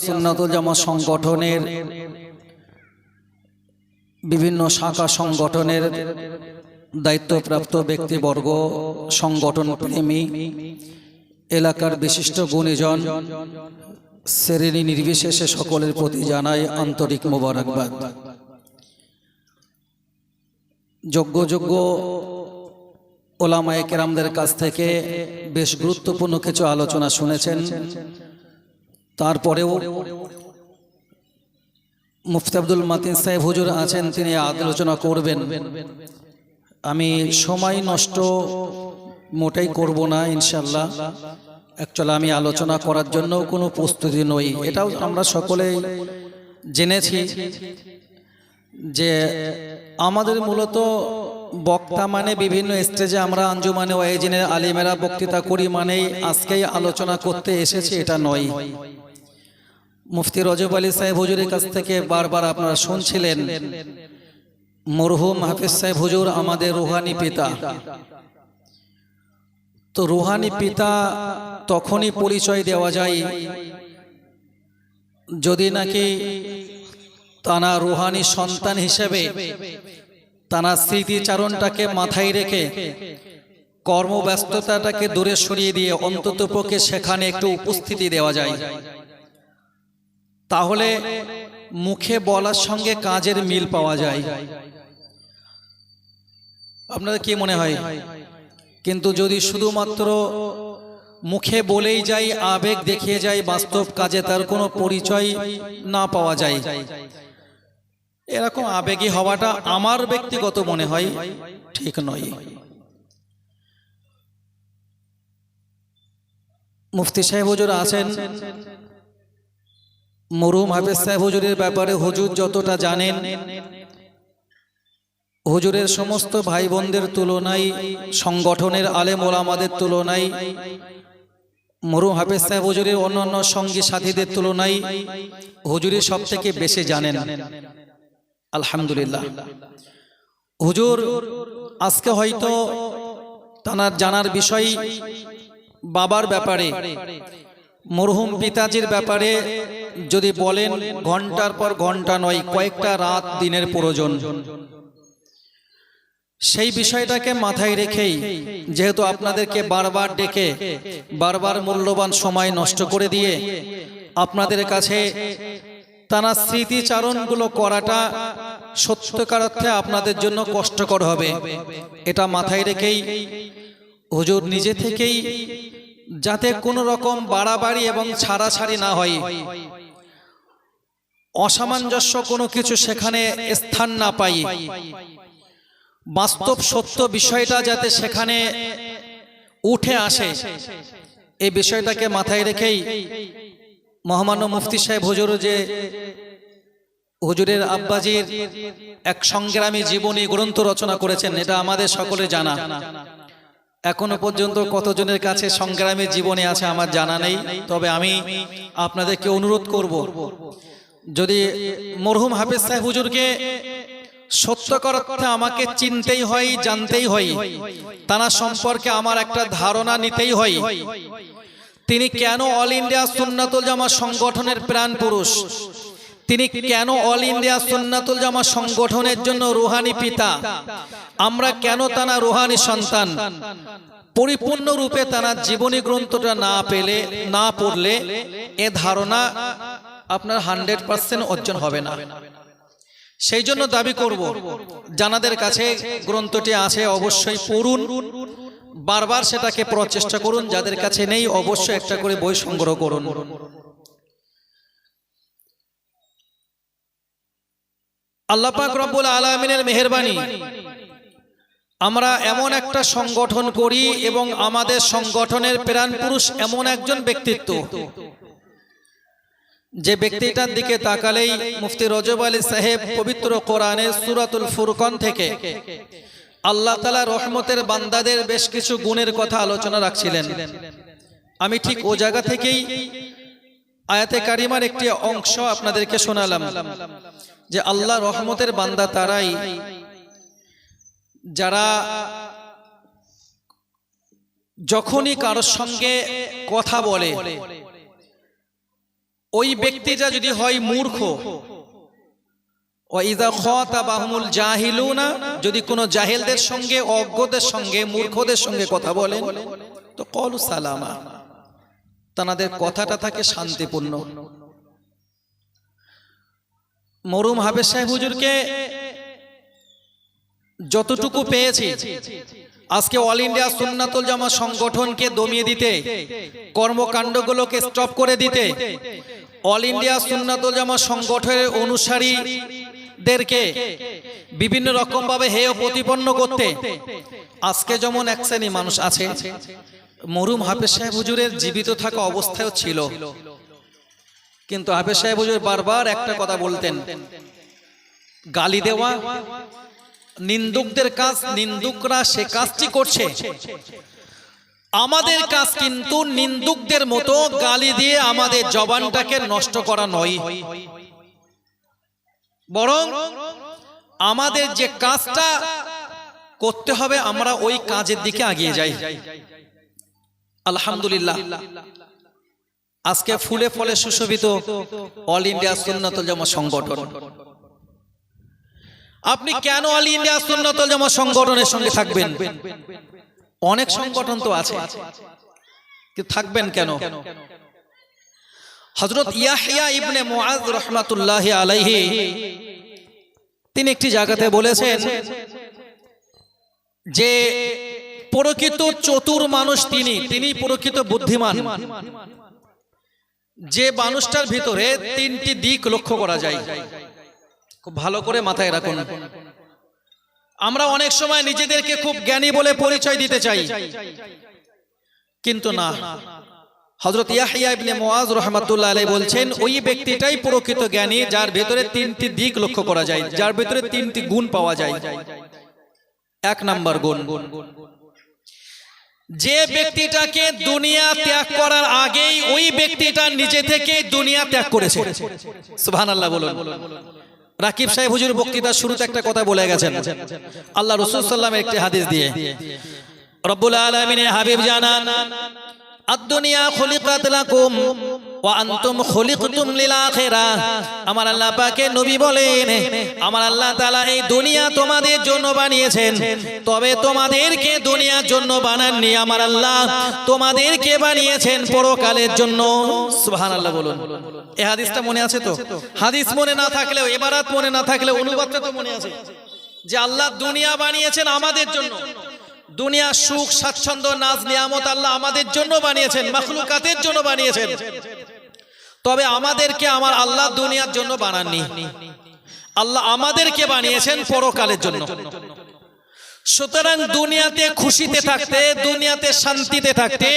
সুন্নাতুল জামাত সংগঠনের বিভিন্ন শাখা সংগঠনের দায়িত্বপ্রাপ্ত ব্যক্তিবর্গ, সংগঠন প্রেমী, এলাকার বিশিষ্ট গুণীজন, শ্রেণী নির্বিশেষে সকলের প্রতি জানাই আন্তরিক মোবারকবাদ। যোগ্য যোগ্য ওলামায়ে কেরামদের কাছ থেকে বেশ গুরুত্বপূর্ণ কিছু আলোচনা শুনেছেন। তারপরেও মুফতি আব্দুল মাতিন সাহেব হুজুর আছেন, তিনি আলোচনা করবেন। আমি সময় নষ্ট মোটেই করব না ইনশাআল্লাহ। অ্যাকচুয়ালি আমি আলোচনা করার জন্য কোনো প্রস্তুতি নই, এটাও আমরা সকলেই জেনেছি যে আমাদের মূলত বক্তা মানে বিভিন্ন স্টেজে আমরা আঞ্জুমানে ওয়াইজিনের আলিমেরা বক্তৃতা করি মানেই আজকেই আলোচনা করতে এসেছি, এটা নয়। মুফতি রজব আলী সাহেব হুজুরের কাছ থেকে বারবার আপনারা শুনছিলেন, মরহুম হাফিজ সাহেব হুজুর আমাদের রুহানি পিতা। তো রুহানি পিতা তখনই পরিচয় দেওয়া যায় যদি নাকি তারা রুহানি সন্তান হিসেবে তারা স্মৃতিচারণটাকে মাথায় রেখে কর্মব্যস্ততাটাকে দূরে সরিয়ে দিয়ে অন্ততপক্ষে সেখানে একটু উপস্থিতি দেওয়া যায়, তাহলে মুখে বলার সঙ্গে কাজের মিল পাওয়া যায়। আপনাদের কি মনে হয়? কিন্তু যদি শুধুমাত্র মুখে বলেই যাই, আবেগ দেখিয়ে যাই, বাস্তব কাজে তার কোনো পরিচয় না পাওয়া যায়, এরকম আবেগী হওয়াটা আমার ব্যক্তিগত মনে হয় ঠিক নয়। মুফতি সাহেব হুজুর আছেন, মরহুম হাফেজ সাহেব হুজুরের ব্যাপারে হুজুর যতটা জানেন, হুজুরের সমস্ত ভাই বোনদের তুলনায়, সংগঠনের আলেম ওলামাদের তুলনায়, মরহুম হাফেজ সাহেব হুজুরের অন্যান্য সঙ্গী সাথীদের তুলনায় হুজুরের সব থেকে বেশি জানেন। আলহামদুলিল্লাহ। হুজুর আজকে হয়তো তার জানার বিষয় বাবার ব্যাপারে, মরহুম পিতাজির ব্যাপারে যদি বলেন ঘন্টার পর ঘন্টা নয়, কয়েকটা রাত দিনের প্রয়োজন। সেই বিষয়টাকে মাথায় রেখেই যেহেতু আপনাদেরকে বারবার ডেকে বারবার মূল্যবান সময় নষ্ট করে দিয়ে আপনাদের কাছে তারা স্মৃতিচারণগুলো করাটা সত্যিকার অর্থে আপনাদের জন্য কষ্টকর হবে, এটা মাথায় রেখেই হুজুর নিজে থেকেই যাতে কোনো রকম বাড়াবাড়ি এবং ছাড়াছাড়ি না হয়, অসামঞ্জস্য কোনো কিছু সেখানে স্থান না পাই, বাস্তব সত্য বিষয়টা যাতে সেখানে উঠে আসে, এই বিষয়টাকে মাথায় রেখেই মহামান্য মুফতি সাহেব হুজুর যে হুজুরের আব্বাজির এক সংগ্রামী জীবনী গ্রন্থ রচনা করেছেন, এটা আমাদের সকলে জানা। এখনো পর্যন্ত কতজনের কাছে সংগ্রামী জীবনী আছে আমার জানা নেই, তবে আমি আপনাদেরকে অনুরোধ করব, যদি মরহুম হাফেজ সাহেব হুজুরকে সত্যকার অর্থে আমাকে চিনতেই হয়, জানতেই হয়, তারা সম্পর্কে আমার একটা ধারণা নিতেই হয়, তিনি কেন অল ইন্ডিয়া সুন্নাতুল জামাত সংগঠনের প্রাণ পুরুষ, তিনি কেন অল ইন্ডিয়া সুন্নাতুল জামাত সংগঠনের জন্য রুহানি পিতা, আমরা কেন তারা রুহানি সন্তান, পরিপূর্ণ রূপে তারা জীবনী গ্রন্থটা না পড়লে এ ধারণা আপনার 100% অর্জন হবে না। সেই জন্য দাবি করব, জানাদের কাছে গ্রন্থটি আছে অবশ্যই পড়ুন, বারবার সেটাকে পড়ার চেষ্টা করুন, যাদের কাছে নেই অবশ্যই একটা করে বই সংগ্রহ করুন। আল্লাহ পাক রব্বুল আলামিনের মেহেরবানি, আমরা এমন একটা সংগঠন করি এবং আমাদের সংগঠনের প্রাণ পুরুষ এমন একজন ব্যক্তিত্ব, যে ব্যক্তিটার দিকে তাকালেই মুফতি রজব আলী সাহেব পবিত্র কোরআনের সূরাতুল ফুরকান থেকে আল্লাহ তাআলা রহমতের বান্দাদের বেশ কিছু গুণের কথা আলোচনা রাখছিলেন। আমি ঠিক ও জায়গা থেকেই আয়াতে কারিমার একটি অংশ আপনাদেরকে শোনালাম, যে আল্লাহ রহমতের বান্দা তারাই যারা যখনই কারোর সঙ্গে কথা বলে ওই ব্যক্তিটা যদি হয় মূর্খ, ওয়াইযা খাতাবাহুমুল জাহিলুনা, যদি কোনো জাহেলদের সঙ্গে, অজ্ঞদের সঙ্গে, মূর্খদের সঙ্গে কথা বলেন তো ক্বালু সালামা, তাদের কথাটা থাকে শান্তিপূর্ণ। মরহুম হাফেজ সাহেব হুজুরকে যতটুকু পেয়েছি, আজকে অল ইন্ডিয়া সুন্নাতুল জামাত সংগঠনকে দমিয়ে দিতে, কর্মকাণ্ডগুলোকে স্টপ করে দিতে, অল ইন্ডিয়া সুন্নাতুল জামাত সংগঠনের অনুসারীদেরকে বিভিন্ন রকম ভাবে হেয় প্রতিপন্ন করতে আজকে যেমন এক শ্রেণী মানুষ আছে, মরহুম হাফেজ সাহেব হুজুরের জীবিত থাকা অবস্থায়ও ছিল। কিন্তু হাফেজ সাহেব হুজুর বারবার একটা কথা বলতেন, গালি দেওয়া নিন্দুকদের কাজ, নিন্দুকরা সে কাজটি করছে, আমাদের কাজ কিন্তু নিন্দুকদের মতো গালি দিয়ে আমাদের জবানটাকে নষ্ট করা নয়, বরং আমাদের যে কাজটা করতে হবে আমরা ওই কাজের দিকে এগিয়ে যাই। আলহামদুলিল্লাহ, আজকে ফুলে ফলে সুশোভিত অল ইন্ডিয়া সুন্নাতুল জামাত সংগঠন। আপনি কেন অল ইন্ডিয়া সুন্নাতুল জামাত সংগঠনের সঙ্গে থাকবেন? অনেক সংগঠন তো আছে, কিন্তু থাকবেন কেন? হযরত ইয়াহইয়া ইবনে মুআয রাহমাতুল্লাহি আলাইহি তিনি একটি জায়গাতে বলেছেন যে প্রকৃত চতুর মানুষ তিনি প্রকৃত বুদ্ধিমান, যে মানুষটার ভিতরে তিনটি দিক লক্ষ্য করা যায়। খুব ভালো করে মাথায় রাখুন। আমরা অনেক সময় নিজেদেরকে খুব জ্ঞানী বলে পরিচয় দিতে চাই, কিন্তু না। হযরত ইয়াহইয়া ইবনে মুআয রাহমাতুল্লাহি আলাইহি বলছেন ওই ব্যক্তিটাই প্রকৃত জ্ঞানী যার ভিতরে তিনটি দিক লক্ষ্য করা যায়, যার ভিতরে তিনটি গুণ পাওয়া যায়। এক নাম্বার গুণ, যে ব্যক্তিটাকে দুনিয়া ত্যাগ করার আগেই ওই ব্যক্তিটা নিজে থেকে দুনিয়া ত্যাগ করেছে। সুবহানাল্লাহ বলুন। রাকিব সাহেব হুজুর বক্তৃতার শুরুতে একটা কথা বলে গেছেন, আল্লাহ রাসূল সাল্লাল্লাহু আলাইহি ওয়াসাল্লামের একটি হাদিস দিয়ে। রব্বুল আলামিনের হাবিব জানান, আদ-দুনিয়া খুলিকাত লাকুম ওয়া আনতুম খুলিকতুম লিল আখিরাহ। আমার আল্লাহ পাকের নবী বলেন, আমার আল্লাহ তাআলা এই দুনিয়া তোমাদের জন্য বানিয়েছেন, তবে তোমাদেরকে দুনিয়ার জন্য বানাননি, আমার আল্লাহ তোমাদেরকে বানিয়েছেন পরকালের জন্য। সুবহানাল্লাহ বলুন। এই হাদিসটা মনে আছে তো? হাদিস মনে না থাকলেও, ইবারত মনে না থাকলেও অনুবাদটা তো মনে আছে যে আল্লাহ দুনিয়া বানিয়েছেন আমাদের জন্য। দুনিয়া সুখ স্বাচ্ছন্দ্য নাজ নিয়ামত আল্লাহ আমাদের জন্য বানিয়েছেন, মাখলুকাতের জন্য বানিয়েছেন, তবে আমাদেরকে আমার আল্লাহ দুনিয়ার জন্য বানাননি, আল্লাহ আমাদেরকে বানিয়েছেন পরকালের জন্য। সুতরাং দুনিয়াতে খুশিতে থাকতে, দুনিয়াতে শান্তিতে থাকতে,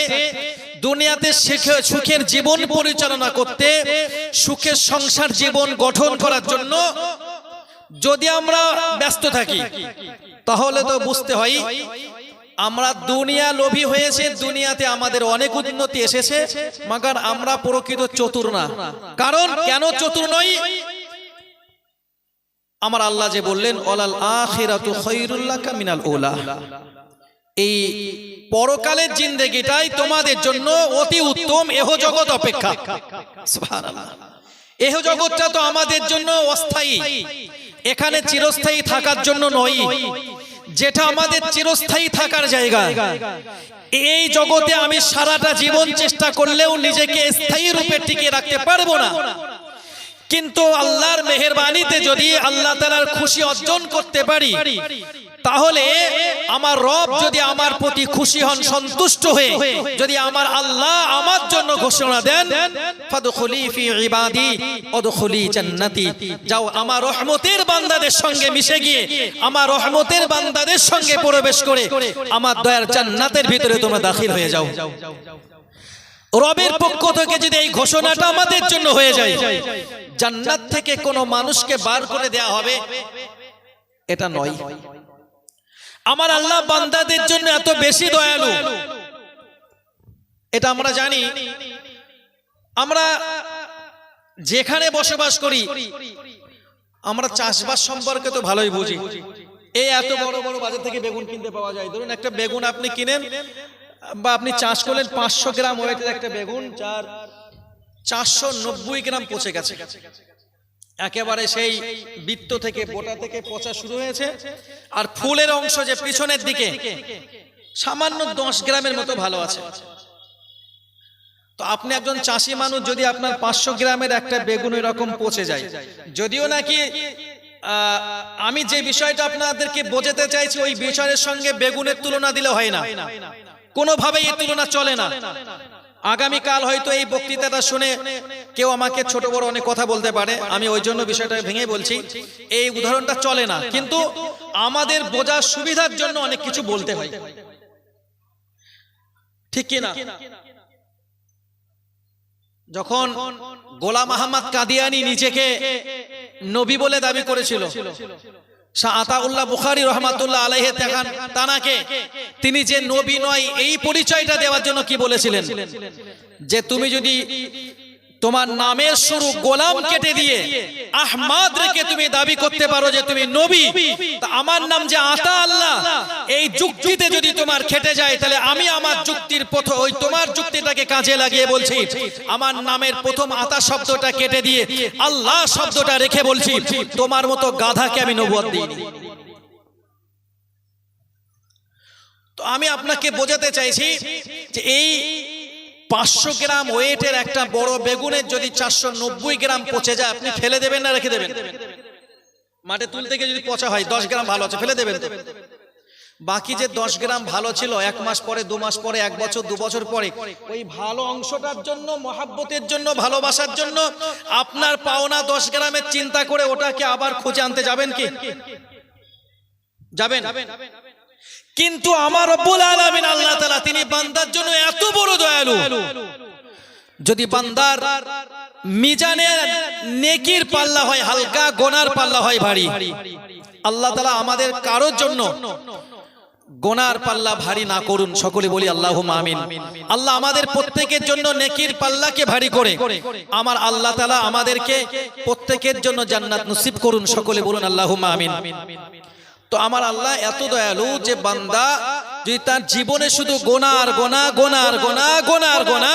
দুনিয়াতে সুখের জীবন পরিচালনা করতে, সুখের সংসার জীবন গঠন করার জন্য যদি আমরা ব্যস্ত থাকি, তাহলে তো বুঝতে হয় আমরা দুনিয়া লোভী হয়েছে, দুনিয়াতে আমাদের অনেক উন্নতি এসেছে, মাগার আমরা প্রকৃত চতুর না। কারণ কেন চতুর নই? আমার আল্লাহ যে বললেন, ওয়ালাল আখিরাতু খায়রুল লাকা মিনাল উলা, এই পরকালের জিন্দেগিটাই তোমাদের জন্য অতি উত্তম এহ জগৎ অপেক্ষা। সুবহানাল্লাহ। এহ জগৎটা তো আমাদের জন্য অস্থায়ী, এখানে চিরস্থায়ী থাকার জন্য নয়। যেটা আমাদের চিরস্থায়ী থাকার জায়গা, এই জগতে আমি সারাটা জীবন চেষ্টা করলেও নিজেকে স্থায়ী রূপে টিকে রাখতে পারবো না। কিন্তু আল্লাহর মেহেরবানিতে যদি আল্লাহ তাআলার খুশি অর্জন করতে পারি, তাহলে আমার রব যদি আমার প্রতি খুশি হন, সন্তুষ্ট হয়ে যদি আমার আল্লাহ আমার জন্য ঘোষণা দেন, ফাদখুলি ফি ইবাদি ওয়াদখুলি জান্নাতি, যাও আমার রহমতের বান্দাদের সঙ্গে মিশে গিয়ে আমার রহমতের বান্দাদের সঙ্গে প্রবেশ করে আমার দয়ার জান্নাতের ভিতরে তোমরা দাখিল হয়ে যাও। রবের পক্ষ থেকে যদি এই ঘোষণাটা আমাদের জন্য হয়ে যায়, জান্নাত থেকে কোনো মানুষকে বার করে দেয়া হবে এটা নয়। আমার আল্লাহ বান্দাদের জন্য এত বেশি দয়ালু, এটা আমরা জানি। আমরা যেখানে বসবাস করি, আমরা চাষবাস সম্পর্কে তো ভালোই বুঝি। এই এত বড় বড় বাজার থেকে বেগুন কিনতে পাওয়া যায়। ধরুন একটা বেগুন আপনি কিনেন বা আপনি চাষ করলেন, 500 গ্রাম ওয়েটের একটা বেগুন, 490 গ্রাম পচে গেছে, একেবারে সেই বৃত্ত থেকে বোটা থেকে পচা শুরু হয়েছে। আর ফুলের অংশ যে পিছনের দিকে সামান্য 10 গ্রামের মতো ভালো আছে। তো আপনি একজন চাষি মানুষ, যদি আপনার 500 গ্রামের একটা বেগুন এরকম পচে যায়, যদিও নাকি আমি যে বিষয়টা আপনাদেরকে বোঝাতে চাইছি ওই বিষয়ের সঙ্গে বেগুনের তুলনা দিলে হয় না, কোনোভাবেই এই তুলনা চলে না। আগামীকাল হয়তো এই বক্তৃতাটা শুনে কেউ আমাকে ছোট বড় অনেক কথা বলতে পারে, আমি ওই জন্য বিষয়টা ভেঙে বলছি। এই উদাহরণটা চলে না, কিন্তু আমাদের বোঝার সুবিধার জন্য অনেক কিছু বলতে হয়, ঠিক কি না? যখন গোলাম আহমদ কাদিয়ানী নিজেকে নবী বলে দাবি করেছিল, শাহ আতাউল্লাহ বুখারী রহমাতুল্লাহ আলাইহি তানাকে তিনি যে নবী নয় এই পরিচয়টা দেওয়ার জন্য কি বলেছিলেন, যে তুমি যদি তোমার নামের শুরু গোলাম কেটে দিয়ে আহমদ রেখে তুমি দাবি করতে পারো যে তুমি নবী, তা আমার নাম যে আতা আল্লাহ, এই যুক্তিতে যদি তোমার খেটে যায়, তাহলে আমি আমার যুক্তির ওই তোমার যুক্তিটাকে কাজে লাগিয়ে বলছি, আমার নামের প্রথম আতা শব্দটা কেটে দিয়ে আল্লাহ শব্দটা রেখে বলছি, তোমার মতো গাধাকে আমি নবুয়ত দিইনি। তো আমি আপনাকে বোঝাতে চাইছি যে এই 500 গ্রাম ওয়েটের একটা বড় বেগুনের যদি 490 গ্রাম পচে যায়, আপনি ফেলে দেবেন না রেখে দেবেন? মাঠে তুলতে গিয়ে যদি পচা হয়, 10 গ্রাম ভালো আছে, ফেলে দেবেন তো? বাকি যে 10 গ্রাম ভালো ছিল, 1 মাস পরে, 2 মাস পরে, 1 বছর, 2 বছর পরে, ওই ভালো অংশটার জন্য, মহাব্বতের জন্য, ভালোবাসার জন্য আপনার পাওনা 10 গ্রামের চিন্তা করে ওটাকে আবার খুঁজে আনতে যাবেন কি? যাবেন? কিন্তু আমার রব্বুল আলামিন আল্লাহ তাআলা তিনি বান্দার জন্য এত বড় দয়ালু, যদি বান্দার মিজানে নেকির পাল্লা হয় হালকা, গুনার পাল্লা হয় ভারী, আল্লাহ তাআলা আমাদের কারোর জন্য গুনার পাল্লা ভারী না করুন। সকলে বলি আল্লাহুম্মা আমিন। আল্লাহ আমাদের প্রত্যেকের জন্য নেকির পাল্লাকে ভারী করে আমার আল্লাহ তাআলা আমাদেরকে প্রত্যেকের জন্য জান্নাত নসিব করুন। সকলে বলুন আল্লাহুম্মা আমিন। তো আমার আল্লাহ এত দয়ালু যে বান্দা যদি তার জীবনে শুধু গোনার গোনা গোনার গোনা গোনার গোনা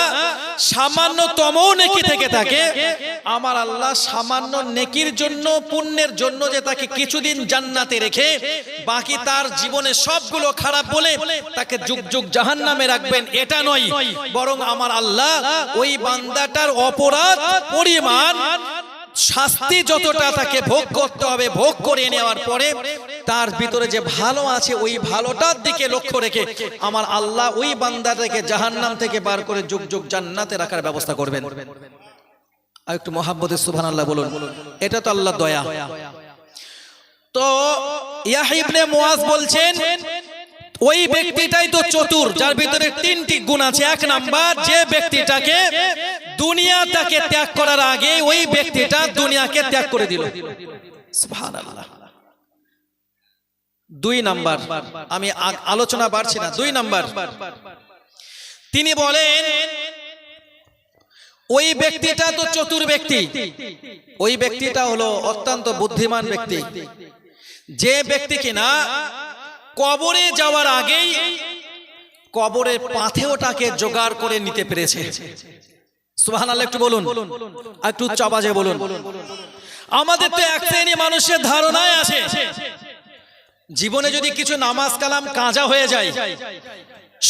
সামান্যতম নেকি থেকে থাকে, আমার আল্লাহ সামান্য নেকির জন্য, পুণ্যের জন্য যে তাকে কিছুদিন জান্নাতে রেখে বাকি তার জীবনে সবগুলো খারাপ বলে তাকে যুগ যুগ জাহান্নামে রাখবেন, এটা নয়, বরং আমার আল্লাহ ওই বান্দাটার অপরাধ পরিমাণ শাস্তি যতটা তাকে ভোগ করতে হবে, ভোগ করে নেওয়ার পরে তার ভিতরে যে ভালো আছে ওই ভালোটার দিকে লক্ষ্য রেখে আমার আল্লাহ ওই বান্দাটাকে জাহান্নাম থেকে বার করে যুগ যুগ জান্নাতে রাখার ব্যবস্থা করবেন। আর একটু মহাব্বতে সুবহানাল্লাহ বলুন, এটা তো আল্লাহর দয়া। তো ইয়াহইয়া ইবনে মুআজ বলছেন, ওই ব্যক্তিটাই তো চতুর যার ভিতরে 3টি গুণ আছে। 1 নাম্বার, যে ব্যক্তিটাকে দুনিয়া তাকে ত্যাগ করার আগে ওই ব্যক্তিটা দুনিয়াকে ত্যাগ করে দিল। সুবহানাল্লাহ। 2 নাম্বার, আমি আলোচনা বাড়ছি না, 2 নাম্বার তিনি বলেন ওই ব্যক্তিটা তো চতুর ব্যক্তি, ওই ব্যক্তিটা হলো অত্যন্ত বুদ্ধিমান ব্যক্তি, যে ব্যক্তি কিনা কবরে যাওয়ার আগেই কবরের পাথেওটাকে জোগাড় করে নিতে পেরেছে। সুবহানাল্লাহ একটু বলুন, একটু উচ্চ আওয়াজে বলুন। আমাদের তো এক শ্রেণী মানুষের ধারণায় আছে জীবনে যদি কিছু নামাজ কালাম কাজা হয়ে যায়,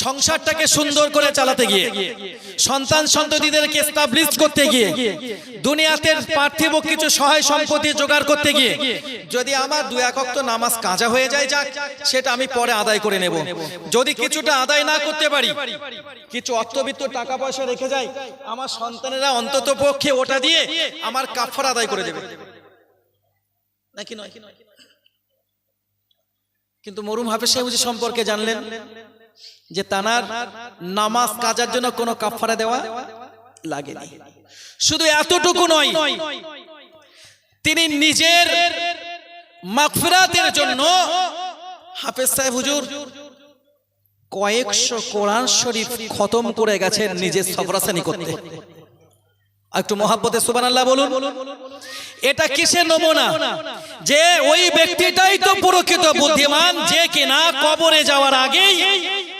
সংসারটাকে সুন্দর করে চালাতে গিয়ে, সন্তান সন্ততিদেরকে এস্টাবলিশ করতে গিয়ে, দুনিয়াতে পার্থিব কিছু সহায় সম্পত্তি জোগাড় করতে গিয়ে যদি আমার 2-1 ওয়াক্ত নামাজ কাজা হয়ে যায়, যাক সেটা আমি পরে আদায় করে নেব। যদি কিছুটা আদায় না করতে পারি, কিছু অর্থবিত্ত টাকা পয়সা রেখে যাই, আমার সন্তানেরা অন্তত পক্ষে ওটা দিয়ে আমার কাফারা আদায় করে দেবে, নাকি নয়? কিন্তু মরহুম হাফেজ সাহেব সম্পর্কে জানলেন যে তানার নামাজ কাজার জন্য কোনো কাফারা দেওয়া লাগেনি। শুধু এতটুকু নয়, তিনি নিজের মাগফিরাতের জন্য হাফেজ সাহেব হুজুর কয়েকশো কোরআন শরীফ খতম করে গেছেন নিজের সফরাসানি করতে। একটু মহাব্বতে সুবহানাল্লাহ বলুন। এটা কিসের নমুনা? যে ওই ব্যক্তিটাই তো প্রকৃত বুদ্ধিমান, যে কিনা কবরে যাওয়ার আগেই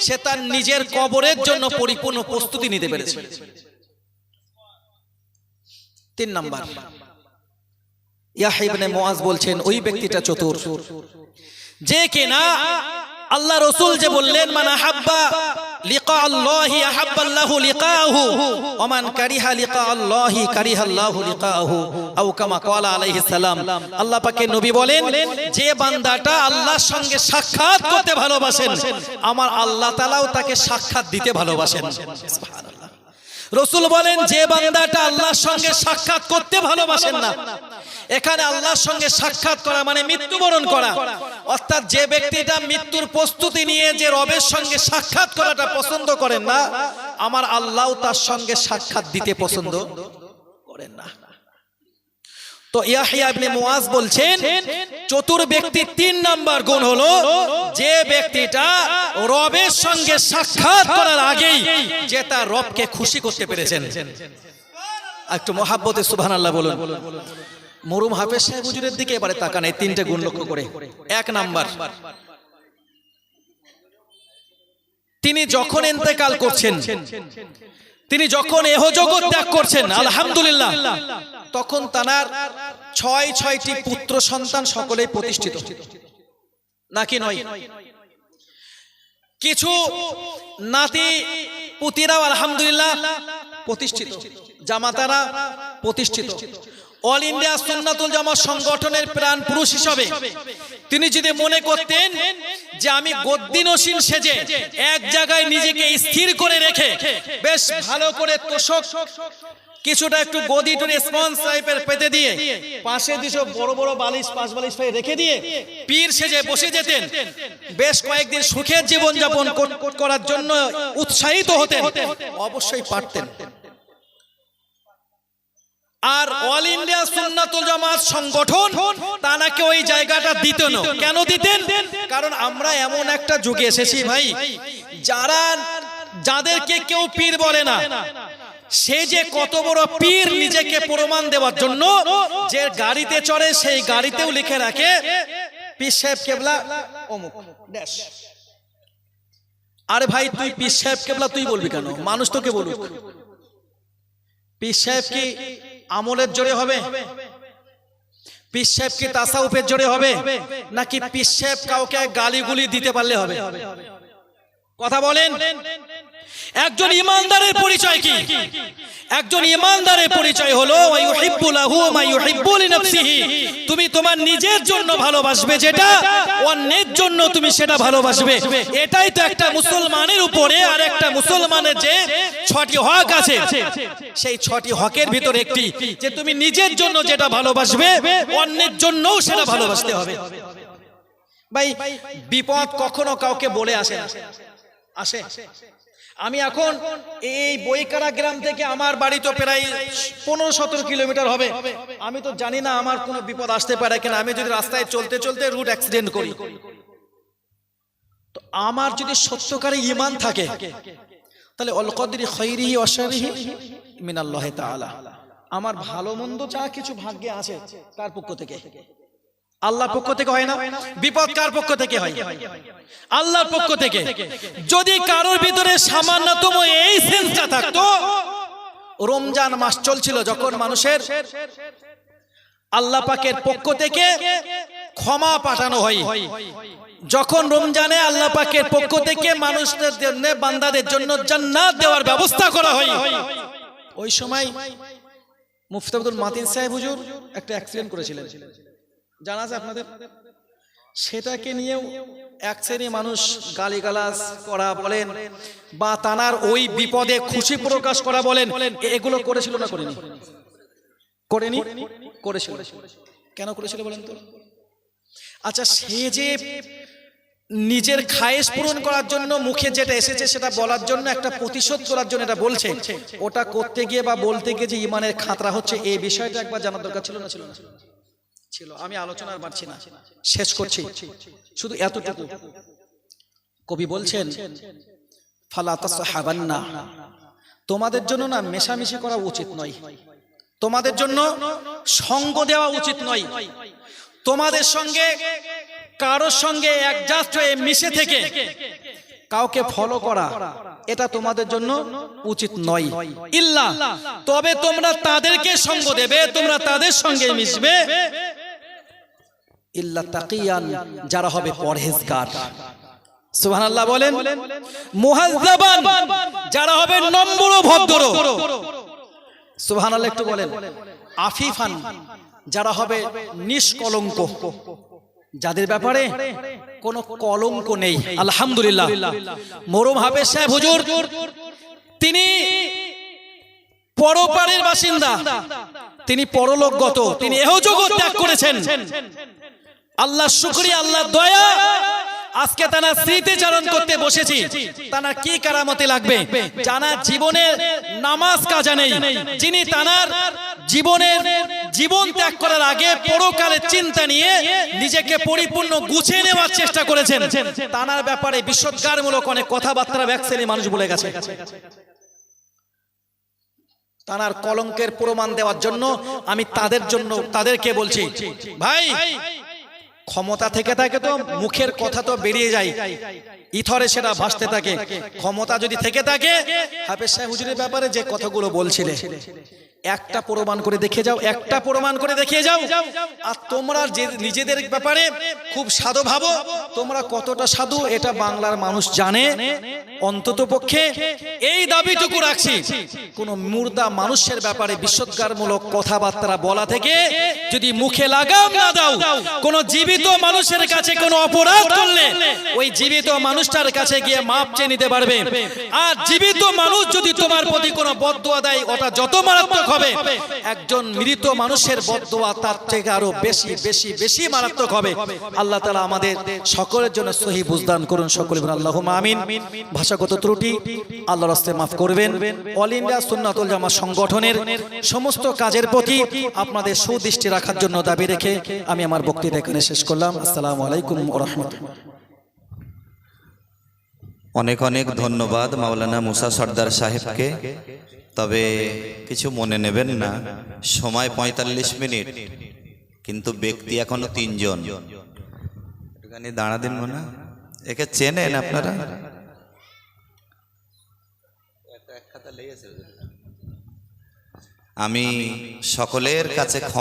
সে তার নিজের কবরের জন্য পরিপূর্ণ প্রস্তুতি নিতে পেরেছে। তিন নাম্বার, ইয়াহইয়া ইবনে মুআজ বলছেন ওই ব্যক্তিটা চতুর যে কিনা আল্লাহ রাসূল যে বললেন মান আহাব্বা লিকা আল্লাহি আহাব্বাল্লাহু লিকাহু ওয়া মান কারিহা লিকা আল্লাহি কারিহাল্লাহু লিকাহু আও কামা ক্বালা আলাইহিস সালাম। আল্লাহ পাকের নবী বলেন যে বান্দাটা আল্লাহর সঙ্গে সাক্ষাৎ করতে ভালোবাসেন আমার আল্লাহ তাআলাও তাকে সাক্ষাৎ দিতে ভালোবাসেন। সুবহানাল্লাহ। রাসূল বলেন যে বান্দাটা আল্লাহর সঙ্গে সাক্ষাৎ করতে ভালোবাসেন না, এখানে আল্লাহর সঙ্গে সাক্ষাৎ করা মানে মৃত্যুবরণ করা, অর্থাৎ যে ব্যক্তিটা মৃত্যুর প্রস্তুতি নিয়ে যে রবের সঙ্গে সাক্ষাৎ করাটা পছন্দ করেন না আমার আল্লাহও তার সঙ্গে সাক্ষাৎ দিতে পছন্দ করেন না। তো ইয়াহইয়া ইবনে মুআজ বলছেন চতুর ব্যক্তির তিন নাম্বার গুণ হলো যে ব্যক্তিটা রবের সঙ্গে সাক্ষাৎ করার আগেই যে তার রবকে খুশি করতে পেরেছেন। একটু মহাব্বতে সুবহানাল্লাহ বলুন। মরহুম হাফেজ সাহেব হুজুরের দিকে এবারে তাকান এই তিনটে গুণ লক্ষ্য করে। এক নাম্বার, তিনি যখন ইন্তেকাল করছেন, তিনি যখন এহ জগৎ ত্যাগ করছেন আলহামদুলিল্লাহ, তখন তার ছয়টি পুত্র সন্তান সকলেই প্রতিষ্ঠিত নাকি নয়? কিছু নাতি পুতিরাও আলহামদুলিল্লাহ প্রতিষ্ঠিত, জামাতারা প্রতিষ্ঠিত। অল ইন্ডিয়া সুন্নাতুল জামাত সংগঠনের প্রাণ পুরুষ হিসাবে তিনি যদি মনে করতেন যে আমি গদ্দিনসীন সেজে এক জায়গায় নিজেকে স্থির করে রেখে বেশ ভালো করে তোষক কিছুটা একটু গদি টুরি স্পঞ্জ টাইপের পেতে দিয়ে পাশে দুটো বড় বড় বালিশ পাঁচ বালিশ রেখে দিয়ে পীর সেজে বসে যেতেন, বেশ কয়েকদিন সুখের জীবন যাপন করার জন্য উৎসাহিত হতেন, অবশ্যই পারতেন। আর অল ইন্ডিয়া সুন্নাতুল জামাত সংগঠন তানাকে ওই জায়গাটা দিত না। কেন দিতেন? কারণ আমরা এমন একটা যুগে এসেছি ভাই, যাদেরকে কেউ পীর বলে না, সে যে কত বড় পীর নিজেকে প্রমাণ দেওয়ার জন্য যে গাড়িতে চড়ে সেই গাড়িতেও লিখে রাখে পীর সাহেব কেবলা অমুক ড্যাশ। আরে ভাই তুই পীর সাহেব কেবলা তুই বলবি কেন? মানুষ তোকে বলুক। পীর সাহেব কি আমলের জোরে হবে? পীর সাহেব কি তাসাউফের জোরে হবে? নাকি পীর সাহেব কাউকে গালিগুলি দিতে পারলে হবে? কথা বলেন। একজন ইমানদারের পরিচয় কি? একজন ইমানদারের পরিচয় হলো ওয়াইউহিব্বু লাহু মা ইউহিব্বু লিনাফসিহি। তুমি তোমার নিজের জন্য ভালোবাসবে যেটা, অন্যের জন্য তুমি সেটা ভালোবাসবে। এটাই তো একটা মুসলমানের উপরে আর একটা মুসলমানের যে 6টি হক আছে, সেই 6টি হকের ভিতর একটি যে তুমি নিজের জন্য যেটা ভালোবাসবে অন্যের জন্যও সেটা ভালোবাসতে হবে। ভাই বিপদ কখনো কাউকে বলে আসে না, আসে। আমি এখন এই বইকারা গ্রাম থেকে আমার বাড়ি তো প্রায় 15-17 কিলোমিটার হবে। আমি তো জানি না আমার কোনো বিপদ আসতে পারে কিনা। আমি যদি রাস্তায় চলতে চলতে রুট অ্যাক্সিডেন্ট করি, তো আমার যদি সত্যকারে ঈমান থাকে তাহলে অল কদরি খাইরিহি ওয়া শাররিহি মিনাল্লাহি তাআলা, আমার ভালো মন্দ যা কিছু ভাগ্যে আছে কার পক্ষ থেকে? আল্লাহর পক্ষ থেকে হয় না? বিপদ কার পক্ষ থেকে হয়? আল্লাহর পক্ষ থেকে। যদি কারোর ভিতরে সামান্যতম এই সেন্সটা থাকতো, রমজান মাস চলছিল যখন মানুষের আল্লাহ পাকের পক্ষ থেকে ক্ষমা পাঠানো হয়, যখন রমজানে আল্লাহ পাকের পক্ষ থেকে মানুষদের জন্য বান্দাদের জন্য জান্নাত দেওয়ার ব্যবস্থা করা হয়, ওই সময় মুফতি আব্দুল মাতিন সাহেব হুজুর একটা অ্যাক্সিডেন্ট করেছিলেন, জানা আছে আপনাদের? সেটাকে নিয়েও এক শ্রেণী মানুষ গালিগালাজ করা বলেন বা তানার ওই বিপদে খুশি প্রকাশ করা বলেন, এগুলো করেছিল না করেনি? করেনি? করেছিল। কেন করেছিল বলেন তো? আচ্ছা, সে যে নিজের খায়েশ পূরণ করার জন্য মুখে যেটা এসেছে সেটা বলার জন্য, একটা প্রতিশোধ করার জন্য এটা বলছে, ওটা করতে গিয়ে বা বলতে গিয়ে যে ইমানের খাতরা হচ্ছে, এই বিষয়টা একবার জানার দরকার ছিল না? ছিল না? ছিল। আমি আলোচনার পারছি না, শেষ করছি শুধু এতটুকু। কবি বলছেন ফালা তাসহাবান্না, তোমাদের জন্য না মেশামেশি করা উচিত নয়, তোমাদের জন্য সঙ্গ দেওয়া উচিত নয়, তোমাদের সঙ্গে কারোর সঙ্গে অ্যাডজাস্ট হয়ে মিশে থেকে কাউকে ফলো করা এটা তোমাদের জন্য উচিত নয়। ইল্লা, তবে তোমরা তাদেরকে সঙ্গ দেবে, তোমরা তাদের সঙ্গে মিশবে, ইল্লা তাকিয়ান, যারা হবে পরহেজগার। সুবহানাল্লাহ বলেন। মুহাজ্জাবান, যারা হবে নম্র ভদ্র। সুবহানাল্লাহ একটু বলেন। আফিফান, যারা হবে নিষ্কলঙ্ক, যাদের ব্যাপারে কোনো কলঙ্ক নেই। আলহামদুলিল্লাহ। মরহুম হাফেজ সাহেব হুজুর, তিনি পরপারের বাসিন্দা, তিনি পরলোকগত, তিনি এহ জগৎ ত্যাগ করেছেন। আল্লাহ শুকরিয়া, আল্লাহ দয়া, আজকে তারা স্মৃতিচারণ করতে বসেছি। তারা কি কারামতি লাগবে, জানা জীবনের নামাজ কাজা নেই, যিনি তানার জীবন ত্যাগ করার আগে পরকালের চিন্তা নিয়ে নিজেকে পরিপূর্ণ গুছিয়ে নেওয়ার চেষ্টা করেছেন। তানার ব্যাপারে বিশ্বজ্ঞানমূলক অনেক কথাবার্তা ব্যাকসেলি মানুষ বলে গেছে। তানার কলঙ্কের প্রমাণ দেওয়ার জন্য আমি তাদেরকে বলছি, ভাই ক্ষমতা থেকে থাকে তো মুখের কথা তো বেরিয়ে যায়, ইথরে সেটা ভাসতে থাকে। ক্ষমতা যদি থেকে থাকে, হাফেজ সাহেব হুজুরের ব্যাপারে যে কথাগুলো বলছিলে, একটা প্রমাণ করে দেখিয়ে যাও, একটা প্রমাণ করে দেখিয়ে যাও। আর তোমরা যে নিজেদের ব্যাপারে খুব সাধু ভাবো, তোমরা কতটা সাধু এটা বাংলার মানুষ জানে। অন্তত পক্ষে এই দাবিটুকু রাখছি, কোন মুর্দা মানুষের ব্যাপারে বিশ্বজ্ঞানমূলক কথাবার্তা বলা থেকে যদি মুখে লাগাম না দাও, কোন জীবিত মানুষের কাছে কোনো অপরাধ করলে ওই জীবিত মানুষটার কাছে গিয়ে মাপ চেয়ে নিতে পারবে। আর জীবিত মানুষ যদি তোমার প্রতি কোনো বদদোয়া দেয়, ওটা যত মারাত্মক হবে, একজন মৃত মানুষের বদদোয়া তার থেকে আরো বেশি বেশি বেশি মারাত্মক হবে। আল্লাহ তাআলা আমাদের সকলের জন্য সহিহ বুঝদান করুন। সকলে বলুন আল্লাহুম্মা আমিন। ভাষাগত ত্রুটি আল্লাহর রাস্তে মাফ করবেন। অল ইন্ডিয়া সুন্নাতুল জামাত সংগঠনের সমস্ত কাজের প্রতি আপনাদের সুদৃষ্টি রাখার জন্য দাবি রেখে আমি আমার বক্তৃতা এখানে শেষ করলাম। আসসালামু আলাইকুম ওয়া রাহমাতুল্লাহ। অনেক অনেক ধন্যবাদ মাওলানা মুসা সর্দার সাহেবকে। তবে কিছু মনে নেবেন না, সময় 45 মিনিট, কিন্তু ব্যক্তি এখনো 3 জন। একটুখানি দাঁড়া দিন, মনে একে চেনেন আপনারা? আমি সকলের কাছে